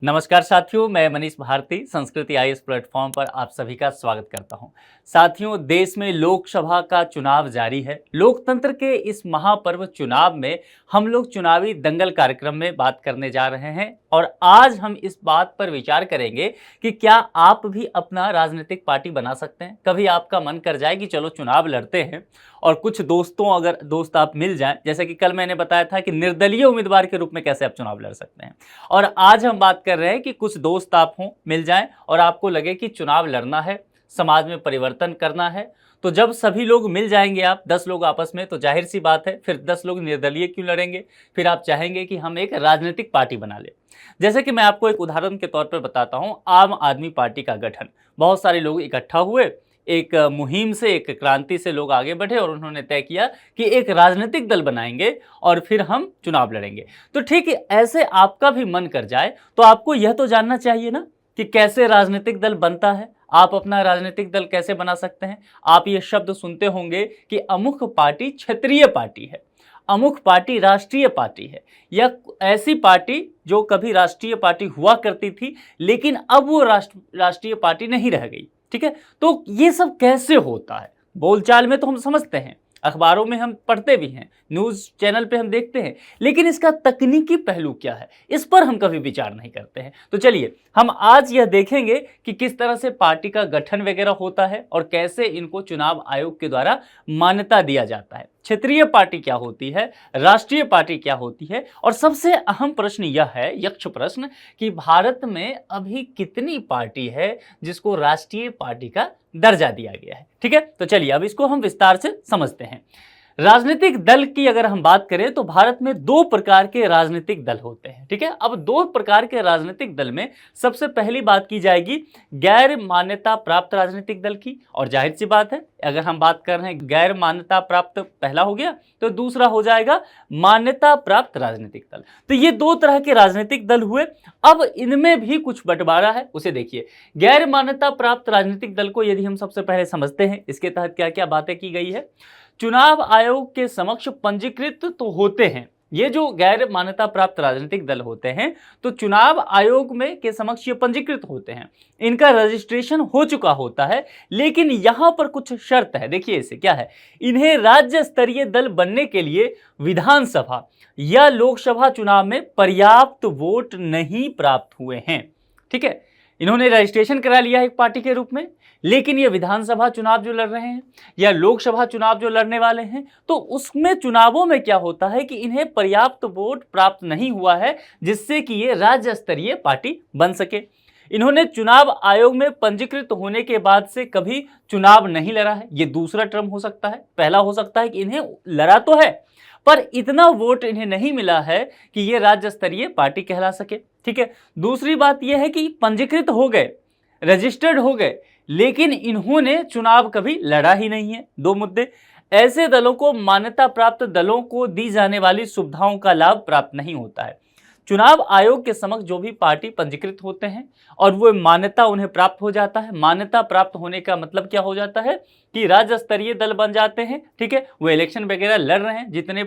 नमस्कार साथियों, मैं मनीष भारती संस्कृति आईएएस प्लेटफॉर्म पर आप सभी का स्वागत करता हूं। साथियों, देश में लोकसभा का चुनाव जारी है। लोकतंत्र के इस महापर्व चुनाव में हम लोग चुनावी दंगल कार्यक्रम में बात करने जा रहे हैं और आज हम इस बात पर विचार करेंगे कि क्या आप भी अपना राजनीतिक पार्टी बना सकते हैं। कभी आपका मन कर जाए कि चलो चुनाव लड़ते हैं और कुछ अगर दोस्त आप मिल जाएं, जैसे कि कल मैंने बताया था कि निर्दलीय उम्मीदवार के रूप में कैसे आप चुनाव लड़ सकते हैं, और आज हम बात कर रहे हैं कि कुछ दोस्त आप हों, मिल जाएं और आपको लगे कि चुनाव लड़ना है, समाज में परिवर्तन करना है। तो जब सभी लोग मिल जाएंगे, आप 10 लोग आपस में, तो जाहिर सी बात है फिर 10 लोग निर्दलीय क्यों लड़ेंगे। फिर आप चाहेंगे कि हम एक राजनीतिक पार्टी बना लें। जैसे कि मैं आपको एक उदाहरण के तौर पर बताता हूं, आम आदमी पार्टी का गठन। बहुत सारे लोग इकट्ठा हुए, एक मुहिम से, एक क्रांति से लोग आगे बढ़े और उन्होंने तय किया कि एक राजनीतिक दल बनाएंगे और फिर हम चुनाव लड़ेंगे। तो ठीक है, ऐसे आपका भी मन कर जाए तो आपको यह तो जानना चाहिए ना कि कैसे राजनीतिक दल बनता है, आप अपना राजनीतिक दल कैसे बना सकते हैं। आप ये शब्द सुनते होंगे कि अमुक पार्टी क्षेत्रीय पार्टी है, अमुक पार्टी राष्ट्रीय पार्टी है, या ऐसी पार्टी जो कभी राष्ट्रीय पार्टी हुआ करती थी लेकिन अब वो राष्ट्रीय पार्टी नहीं रह गई। ठीक है, तो ये सब कैसे होता है? बोलचाल में तो हम समझते हैं, अखबारों में हम पढ़ते भी हैं, न्यूज़ चैनल पे हम देखते हैं, लेकिन इसका तकनीकी पहलू क्या है, इस पर हम कभी विचार नहीं करते हैं। तो चलिए हम आज यह देखेंगे कि किस तरह से पार्टी का गठन वगैरह होता है और कैसे इनको चुनाव आयोग के द्वारा मान्यता दिया जाता है। क्षेत्रीय पार्टी क्या होती है, राष्ट्रीय पार्टी क्या होती है, और सबसे अहम प्रश्न यह है, यक्ष प्रश्न, कि भारत में अभी कितनी पार्टी है जिसको राष्ट्रीय पार्टी का दर्जा दिया गया है। ठीक है, तो चलिए अब इसको हम विस्तार से समझते हैं। राजनीतिक दल की अगर हम बात करें तो भारत में 2 प्रकार के राजनीतिक दल होते हैं। ठीक है, अब 2 प्रकार के राजनीतिक दल में सबसे पहली बात की जाएगी गैर मान्यता प्राप्त राजनीतिक दल की, और जाहिर सी बात है अगर हम बात कर रहे हैं गैर मान्यता प्राप्त पहला हो गया तो दूसरा हो जाएगा मान्यता प्राप्त राजनीतिक दल। तो ये 2 तरह के राजनीतिक दल हुए। अब इनमें भी कुछ बंटवारा है, उसे देखिए। गैर मान्यता प्राप्त राजनीतिक दल को यदि हम सबसे पहले समझते हैं, इसके तहत क्या क्या बातें की गई है। चुनाव आयोग के समक्ष पंजीकृत तो होते हैं, ये जो गैर मान्यता प्राप्त राजनीतिक दल होते हैं तो चुनाव आयोग में के समक्ष ये पंजीकृत होते हैं, इनका रजिस्ट्रेशन हो चुका होता है, लेकिन यहां पर कुछ शर्त है। देखिए इसे क्या है, इन्हें राज्य स्तरीय दल बनने के लिए विधानसभा या लोकसभा चुनाव में पर्याप्त वोट नहीं प्राप्त हुए हैं। ठीक है, इन्होंने रजिस्ट्रेशन करा लिया है एक पार्टी के रूप में, लेकिन ये विधानसभा चुनाव जो लड़ रहे हैं या लोकसभा चुनाव जो लड़ने वाले हैं, तो उसमें चुनावों में क्या होता है कि इन्हें पर्याप्त वोट प्राप्त नहीं हुआ है जिससे कि ये राज्य स्तरीय पार्टी बन सके। इन्होंने चुनाव आयोग में पंजीकृत होने के बाद से कभी चुनाव नहीं लड़ा है, ये दूसरा टर्म हो सकता है। पहला हो सकता है कि इन्हें लड़ा तो है पर इतना वोट इन्हें नहीं मिला है कि ये राज्य स्तरीय पार्टी कहला सके। ठीक है, दूसरी बात यह है कि पंजीकृत हो गए, रजिस्टर्ड हो गए, लेकिन इन्होंने चुनाव कभी लड़ा ही नहीं है। 2 मुद्दे, ऐसे दलों को मान्यता प्राप्त दलों को दी जाने वाली सुविधाओं का लाभ प्राप्त नहीं होता है। चुनाव आयोग के समक्ष जो भी पार्टी पंजीकृत होते हैं और वो मान्यता उन्हें प्राप्त हो जाता है, मान्यता प्राप्त होने का मतलब क्या हो जाता है कि राज्य स्तरीय दल बन जाते हैं। ठीक है, वो इलेक्शन वगैरह लड़ रहे हैं, जितने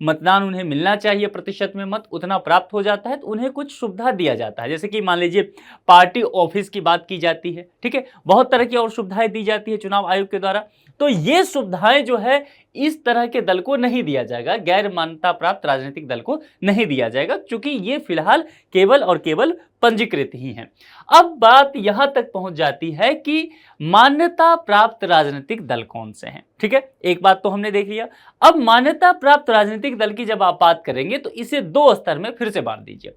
मतदान उन्हें मिलना चाहिए प्रतिशत में मत उतना प्राप्त हो जाता है, तो उन्हें कुछ सुविधा दिया जाता है। जैसे कि मान लीजिए पार्टी ऑफिस की बात की जाती है, ठीक है, बहुत तरह की और सुविधाएं दी जाती है चुनाव आयोग के द्वारा। तो ये सुविधाएं जो है इस तरह के दल को नहीं दिया जाएगा, गैर मान्यता प्राप्त राजनीतिक दल को नहीं दिया जाएगा, क्योंकि ये फिलहाल केवल और केवल पंजीकृत ही हैं। अब बात यहां तक पहुंच जाती है कि मान्यता प्राप्त राजनीतिक दल कौन से हैं। ठीक है, एक बात तो हमने देख लिया। अब मान्यता प्राप्त राजनीतिक दल की जब आप बात करेंगे तो इसे 2 स्तर में फिर से बांट दीजिए।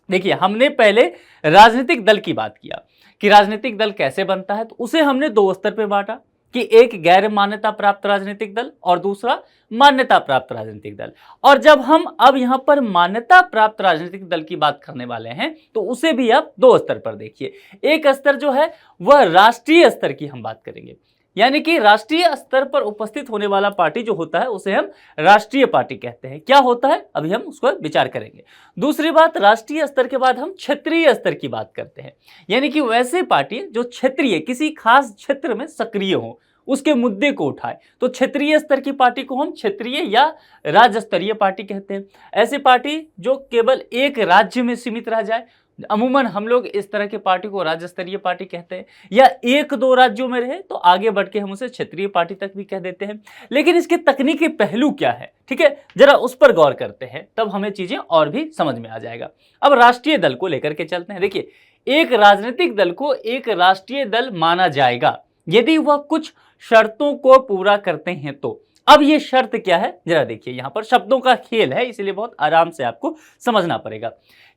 देखिए, हमने पहले राजनीतिक दल की बात किया कि राजनीतिक दल कैसे बनता है, तो उसे हमने 2 स्तर पे बांटा कि एक गैर मान्यता प्राप्त राजनीतिक दल और दूसरा मान्यता प्राप्त राजनीतिक दल। और जब हम अब यहां पर मान्यता प्राप्त राजनीतिक दल की बात करने वाले हैं तो उसे भी आप 2 स्तर पर देखिए। एक स्तर जो है वह राष्ट्रीय स्तर की हम बात करेंगे, यानी कि राष्ट्रीय स्तर पर उपस्थित होने वाला पार्टी जो होता है उसे हम राष्ट्रीय पार्टी कहते हैं। क्या होता है अभी हम उसको विचार करेंगे। दूसरी बात, राष्ट्रीय स्तर के बाद हम क्षेत्रीय स्तर की बात करते हैं, यानी कि वैसे पार्टी जो क्षेत्रीय किसी खास क्षेत्र में सक्रिय हो, उसके मुद्दे को उठाए, तो क्षेत्रीय स्तर की पार्टी को हम क्षेत्रीय या राज्य स्तरीय पार्टी कहते हैं। ऐसी पार्टी जो केवल एक राज्य में सीमित रह जाए, अमूमन हम लोग इस तरह के पार्टी को राज्य स्तरीय पार्टी कहते हैं, या एक दो राज्यों में रहे तो आगे बढ़ के हम उसे क्षेत्रीय पार्टी तक भी कह देते हैं। लेकिन इसके तकनीकी पहलू क्या है, ठीक है, जरा उस पर गौर करते हैं, तब हमें चीजें और भी समझ में आ जाएगा। अब राष्ट्रीय दल को लेकर के चलते हैं। देखिए, एक राजनीतिक दल को एक राष्ट्रीय दल माना जाएगा यदि वह कुछ शर्तों को पूरा करते हैं तो। अब ये शर्त क्या है, जरा देखिए, यहां पर शब्दों का खेल है, इसलिए बहुत आराम से आपको समझना पड़ेगा।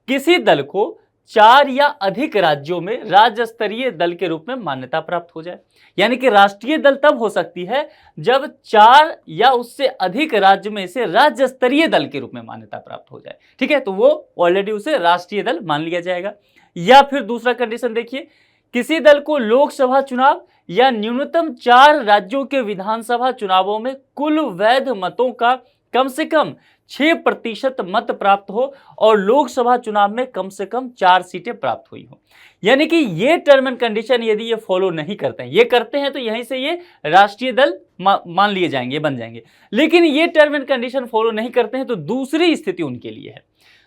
किसी दल को 4 या अधिक राज्यों में राज्य स्तरीय दल के रूप में मान्यता प्राप्त हो जाए, यानी कि राष्ट्रीय दल तब हो सकती है जब 4 या उससे अधिक राज्य में से राज्य स्तरीय दल के रूप में मान्यता प्राप्त हो जाए, ठीक है, तो वो ऑलरेडी उसे राष्ट्रीय दल मान लिया जाएगा। या फिर दूसरा कंडीशन देखिए, किसी दल को लोकसभा चुनाव या न्यूनतम 4 राज्यों के विधानसभा चुनावों में कुल वैध मतों का कम से कम 6% मत प्राप्त हो और लोकसभा चुनाव में कम से कम 4 सीटें प्राप्त हुई हो। यानी कि ये टर्म एंड कंडीशन यदि ये फॉलो नहीं करते हैं, ये करते हैं तो यहीं से ये राष्ट्रीय दल मान लिए जाएंगे, बन जाएंगे। लेकिन ये टर्म एंड कंडीशन फॉलो नहीं करते हैं तो दूसरी स्थिति उनके लिए है।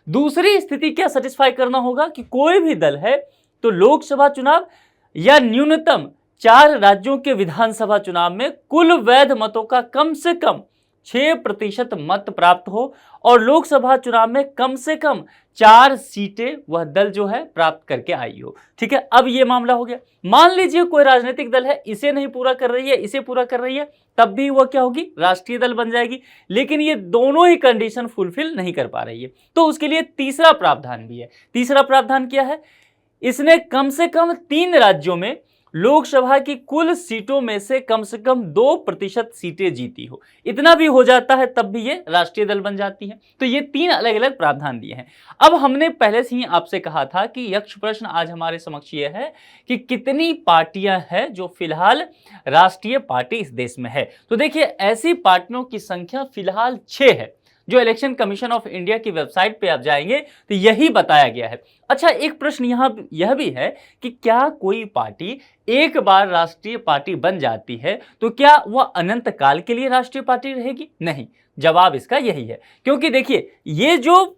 दूसरी स्थिति क्या सेटिस्फाई करना होगा कि कोई भी दल है तो लोकसभा चुनाव या न्यूनतम 4 राज्यों के विधानसभा चुनाव में कुल वैध मतों का कम से कम 6% मत प्राप्त हो और लोकसभा चुनाव में कम से कम 4 सीटें वह दल जो है प्राप्त करके आई हो, ठीक है। अब यह मामला हो गया। मान लीजिए कोई राजनीतिक दल है, इसे नहीं पूरा कर रही है, इसे पूरा कर रही है, तब भी वह क्या होगी, राष्ट्रीय दल बन जाएगी। लेकिन ये दोनों ही कंडीशन फुलफिल नहीं कर पा रही है, तो उसके लिए तीसरा प्रावधान भी है। तीसरा प्रावधान क्या है, इसने कम से कम 3 राज्यों में लोकसभा की कुल सीटों में से कम 2% सीटें जीती हो। इतना भी हो जाता है तब भी ये राष्ट्रीय दल बन जाती है। तो ये 3 अलग अलग प्रावधान दिए हैं। अब हमने पहले से ही आपसे कहा था कि यक्ष प्रश्न आज हमारे समक्ष ये है कि कितनी पार्टियां हैं जो फिलहाल राष्ट्रीय पार्टी इस देश में है। तो देखिए, ऐसी पार्टियों की संख्या फिलहाल 6 है। जो इलेक्शन कमीशन ऑफ इंडिया की वेबसाइट पे आप जाएंगे तो यही बताया गया है। अच्छा, एक प्रश्न यहाँ यह भी है कि क्या कोई पार्टी एक बार राष्ट्रीय पार्टी बन जाती है तो क्या वह अनंत काल के लिए राष्ट्रीय पार्टी रहेगी? नहीं, जवाब इसका यही है। क्योंकि देखिए, ये जो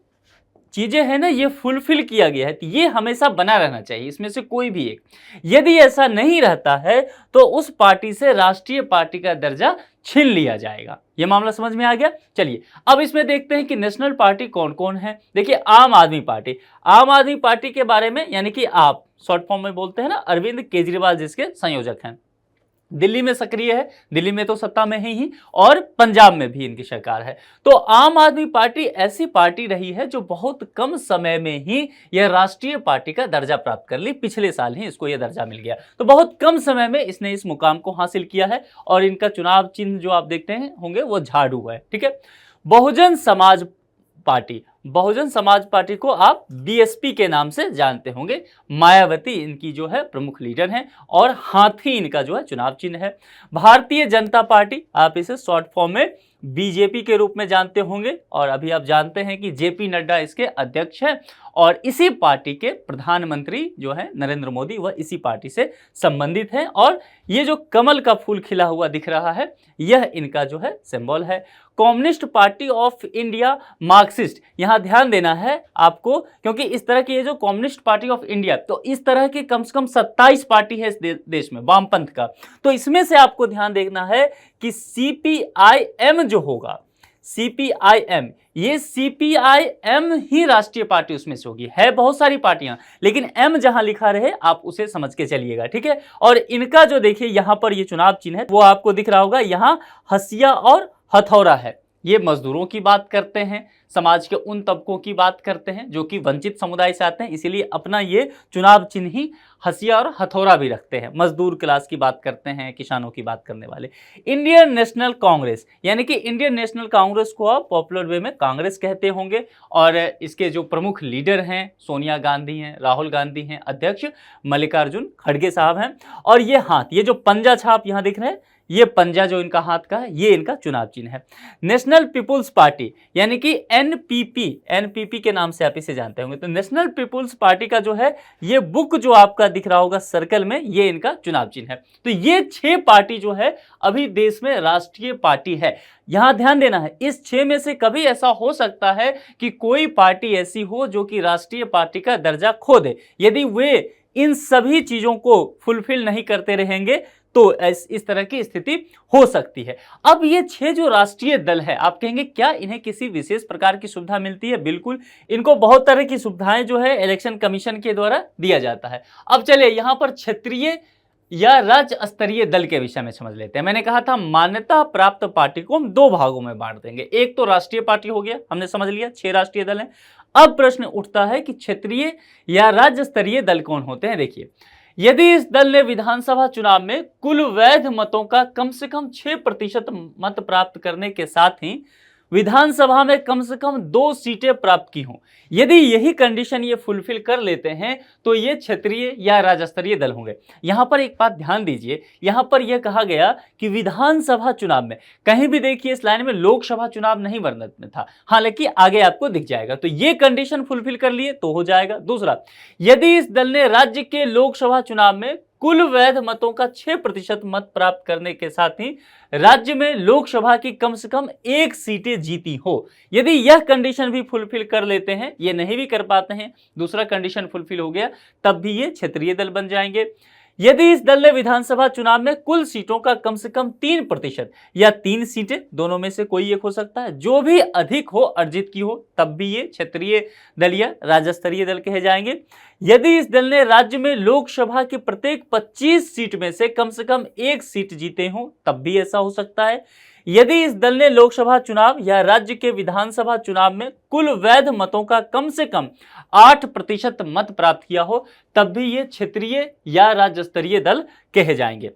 चीजें हैं ना, ये फुलफिल किया गया है, तो ये हमेशा बना रहना चाहिए, इसमें से कोई भी एक। यदि ऐसा नहीं रहता है तो उस पार्टी से राष्ट्रीय पार्टी का दर्जा छीन लिया जाएगा। ये मामला समझ में आ गया। चलिए, अब इसमें देखते हैं कि नेशनल पार्टी कौन कौन है। देखिए, आम आदमी पार्टी। आम आदमी पार्टी के बारे में, यानी कि आप शॉर्ट फॉर्म में बोलते हैं ना, अरविंद केजरीवाल जिसके संयोजक हैं, दिल्ली में सक्रिय है, दिल्ली में तो सत्ता में ही और पंजाब में भी इनकी सरकार है। तो आम आदमी पार्टी ऐसी पार्टी रही है जो बहुत कम समय में ही यह राष्ट्रीय पार्टी का दर्जा प्राप्त कर ली। पिछले साल ही इसको यह दर्जा मिल गया, तो बहुत कम समय में इसने इस मुकाम को हासिल किया है। और इनका चुनाव चिन्ह जो आप देखते हैं होंगे वो झाड़ू है, ठीक है। बहुजन समाज पार्टी, बहुजन समाज पार्टी को आप बीएसपी के नाम से जानते होंगे। मायावती इनकी जो है प्रमुख लीडर हैं और हाथी इनका जो है चुनाव चिन्ह है। भारतीय जनता पार्टी, आप इसे शॉर्ट फॉर्म में बीजेपी के रूप में जानते होंगे और अभी आप जानते हैं कि जेपी नड्डा इसके अध्यक्ष हैं और इसी पार्टी के प्रधानमंत्री जो है नरेंद्र मोदी, वह इसी पार्टी से संबंधित हैं। और ये जो कमल का फूल खिला हुआ दिख रहा है, यह इनका जो है सिंबल है। Communist party of India, Marxist, यहां ध्यान देना है आपको, क्योंकि इस तरह की ये जो कम्युनिस्ट पार्टी ऑफ इंडिया, तो इस तरह की कम से कम 27 पार्टी है इस देश में वामपंथ का। तो इसमें से आपको ध्यान देखना है कि सीपीआईएम जो होगा, सीपीआईएम, ये सीपीआईएम ही राष्ट्रीय पार्टी उसमें से होगी। है बहुत सारी पार्टियां, लेकिन एम जहां लिखा रहे आप उसे समझ के चलिएगा, ठीक है। और इनका जो देखिए यहां पर ये चुनाव चिन्ह है वो आपको दिख रहा होगा, यहां हसिया और हथौड़ा है। ये मजदूरों की बात करते हैं, समाज के उन तबकों की बात करते हैं जो कि वंचित समुदाय से आते हैं, इसीलिए अपना ये चुनाव चिन्ह ही हसिया और हथौड़ा भी रखते हैं। मजदूर क्लास की बात करते हैं, किसानों की बात करने वाले। इंडियन नेशनल कांग्रेस, यानी कि इंडियन नेशनल कांग्रेस को आप पॉपुलर वे में कांग्रेस कहते होंगे और इसके जो प्रमुख लीडर हैं सोनिया गांधी हैं, राहुल गांधी हैं, अध्यक्ष मल्लिकार्जुन खड़गे साहब हैं। और ये हाथ, ये जो पंजा छाप यहाँ दिख रहे हैं, ये पंजा जो इनका हाथ का है, ये इनका चुनाव चिन्ह है। नेशनल पीपुल्स पार्टी यानी कि एनपीपी के नाम से आप इसे जानते होंगे। तो नेशनल पीपुल्स पार्टी का जो है ये बुक जो आपका दिख रहा होगा सर्कल में, ये इनका चुनाव चिन्ह है। तो ये 6 पार्टी जो है अभी देश में राष्ट्रीय पार्टी है। यहां ध्यान देना है, इस 6 में से कभी ऐसा हो सकता है कि कोई पार्टी ऐसी हो जो कि राष्ट्रीय पार्टी का दर्जा खो दे। यदि वे इन सभी चीजों को फुलफिल नहीं करते रहेंगे तो इस तरह की स्थिति हो सकती है। अब ये 6 जो राष्ट्रीय दल है, आप कहेंगे क्या इन्हें किसी विशेष प्रकार की सुविधा मिलती है? बिल्कुल, इनको बहुत तरह की सुविधाएं जो है इलेक्शन कमीशन के द्वारा दिया जाता है। अब चलिए यहां पर क्षेत्रीय या राज्य स्तरीय दल के विषय में समझ लेते हैं। मैंने कहा था मान्यता प्राप्त पार्टी को हम 2 भागों में बांट देंगे। एक तो राष्ट्रीय पार्टी हो गया, हमने समझ लिया 6 राष्ट्रीय दल हैं। अब प्रश्न उठता है कि क्षेत्रीय या राज्य स्तरीय दल कौन होते हैं। देखिए, यदि इस दल ने विधानसभा चुनाव में कुल वैध मतों का कम से कम 6% मत प्राप्त करने के साथ ही विधानसभा में कम से कम 2 सीटें प्राप्त की हों, यदि यही कंडीशन ये फुलफिल कर लेते हैं तो ये क्षेत्रीय या राज्य स्तरीय दल होंगे। यहां पर एक बात ध्यान दीजिए, यहां पर यह कहा गया कि विधानसभा चुनाव में, कहीं भी देखिए इस लाइन में लोकसभा चुनाव नहीं वर्णित में था, हालांकि आगे आपको दिख जाएगा। तो ये कंडीशन फुलफिल कर लिए तो हो जाएगा। दूसरा, यदि इस दल ने राज्य के लोकसभा चुनाव में कुल वैध मतों का 6% मत प्राप्त करने के साथ ही राज्य में लोकसभा की कम से कम 1 सीटें जीती हो, यदि यह कंडीशन भी फुलफिल कर लेते हैं, ये नहीं भी कर पाते हैं, दूसरा कंडीशन फुलफिल हो गया, तब भी ये क्षेत्रीय दल बन जाएंगे। यदि इस दल ने विधानसभा चुनाव में कुल सीटों का कम से कम 3% या 3 सीटें, दोनों में से कोई एक हो सकता है, जो भी अधिक हो अर्जित की हो, तब भी ये क्षेत्रीय दल या राज्य स्तरीय दल कहे जाएंगे। यदि इस दल ने राज्य में लोकसभा की प्रत्येक 25 सीट में से कम 1 सीट जीते हों, तब भी ऐसा हो सकता है। यदि इस दल ने लोकसभा चुनाव या राज्य के विधानसभा चुनाव में कुल वैध मतों का कम से कम 8% मत प्राप्त किया हो, तब भी ये क्षेत्रीय या राज्य स्तरीय दल कहे जाएंगे।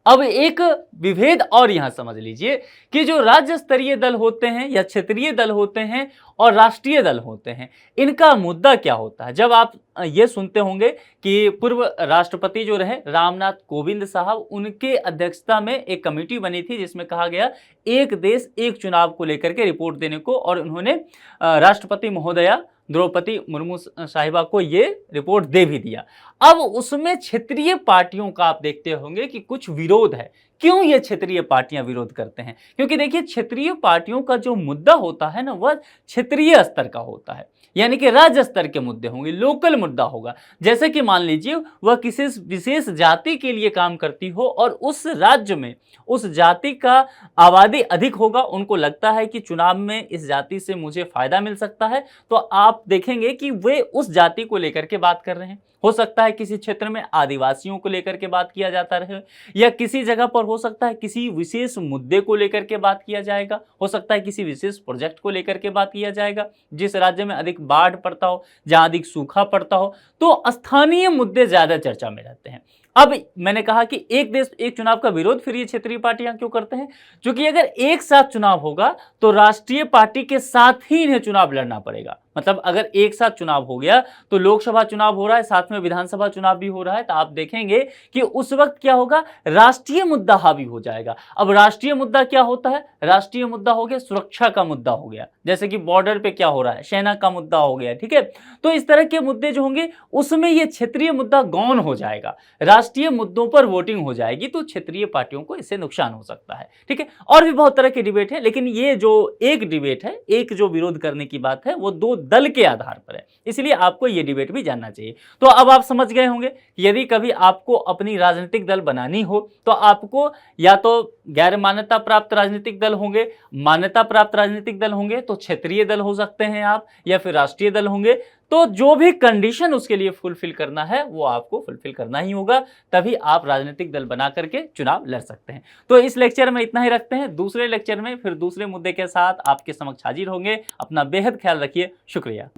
अब एक विभेद और यहां समझ लीजिए कि जो राज्य स्तरीय दल होते हैं या क्षेत्रीय दल होते हैं और राष्ट्रीय दल होते हैं, इनका मुद्दा क्या होता है। जब आप ये सुनते होंगे कि पूर्व राष्ट्रपति जो रहे रामनाथ कोविंद साहब, उनके अध्यक्षता में एक कमेटी बनी थी जिसमें कहा गया एक देश एक चुनाव को लेकर के रिपोर्ट देने को, और उन्होंने राष्ट्रपति महोदया द्रौपदी मुर्मू साहिबा को ये रिपोर्ट दे भी दिया। अब उसमें क्षेत्रीय पार्टियों का आप देखते होंगे कि कुछ विरोध है। क्यों ये क्षेत्रीय पार्टियां विरोध करते हैं? क्योंकि देखिए, क्षेत्रीय पार्टियों का जो मुद्दा होता है ना, वह क्षेत्रीय स्तर का होता है, यानी कि राज्य स्तर के मुद्दे होंगे, लोकल मुद्दा होगा। जैसे कि मान लीजिए वह किसी विशेष जाति के लिए काम करती हो और उस राज्य में उस जाति का आबादी अधिक होगा, उनको लगता है कि चुनाव में इस जाति से मुझे फायदा मिल सकता है, तो आप देखेंगे कि वे उस जाति को लेकर के बात कर रहे हैं। हो सकता है किसी क्षेत्र में आदिवासियों को लेकर के बात किया जाता रहे, या किसी जगह पर हो सकता है किसी विशेष मुद्दे को लेकर के बात किया जाएगा, हो सकता है किसी विशेष प्रोजेक्ट को लेकर के बात किया जाएगा। जिस राज्य में अधिक बाढ़ पड़ता हो, जहां अधिक सूखा पड़ता हो, तो स्थानीय मुद्दे ज्यादा चर्चा में रहते हैं। अब मैंने कहा कि एक देश एक चुनाव का विरोध फिर ये क्षेत्रीय पार्टियां क्यों करते हैं? क्योंकि अगर एक साथ चुनाव होगा तो राष्ट्रीय पार्टी के साथ ही इन्हें चुनाव लड़ना पड़ेगा। मतलब अगर एक साथ चुनाव हो गया तो लोकसभा चुनाव हो रहा है, साथ में विधानसभा चुनाव भी हो रहा है, तो आप देखेंगे कि उस वक्त क्या होगा, राष्ट्रीय मुद्दा हावी हो जाएगा। अब राष्ट्रीय मुद्दा क्या होता है? राष्ट्रीय मुद्दा हो गया सुरक्षा का मुद्दा हो गया, जैसे कि बॉर्डर पे क्या हो रहा है, सेना का मुद्दा हो गया, ठीक है। तो इस तरह के मुद्दे जो होंगे उसमें ये क्षेत्रीय मुद्दा गौण हो जाएगा, राष्ट्रीय मुद्दों पर वोटिंग हो जाएगी, तो क्षेत्रीय पार्टियों को इससे नुकसान हो सकता है, ठीक है। और भी बहुत तरह के डिबेट है, लेकिन ये जो एक डिबेट है, एक जो विरोध करने की बात है, वो दो दल के आधार पर है, इसलिए आपको ये डिबेट भी जानना चाहिए। तो अब आप समझ गए होंगे, यदि कभी आपको अपनी राजनीतिक दल बनानी हो तो आपको या तो गैर मान्यता प्राप्त राजनीतिक दल होंगे, मान्यता प्राप्त राजनीतिक दल होंगे तो क्षेत्रीय दल हो सकते हैं आप, या फिर राष्ट्रीय दल होंगे। तो जो भी कंडीशन उसके लिए फुलफिल करना है वो आपको फुलफिल करना ही होगा, तभी आप राजनीतिक दल बना करके चुनाव लड़ सकते हैं। तो इस लेक्चर में इतना ही रखते हैं, दूसरे लेक्चर में फिर दूसरे मुद्दे के साथ आपके समक्ष हाजिर होंगे। अपना बेहद ख्याल रखिए, शुक्रिया।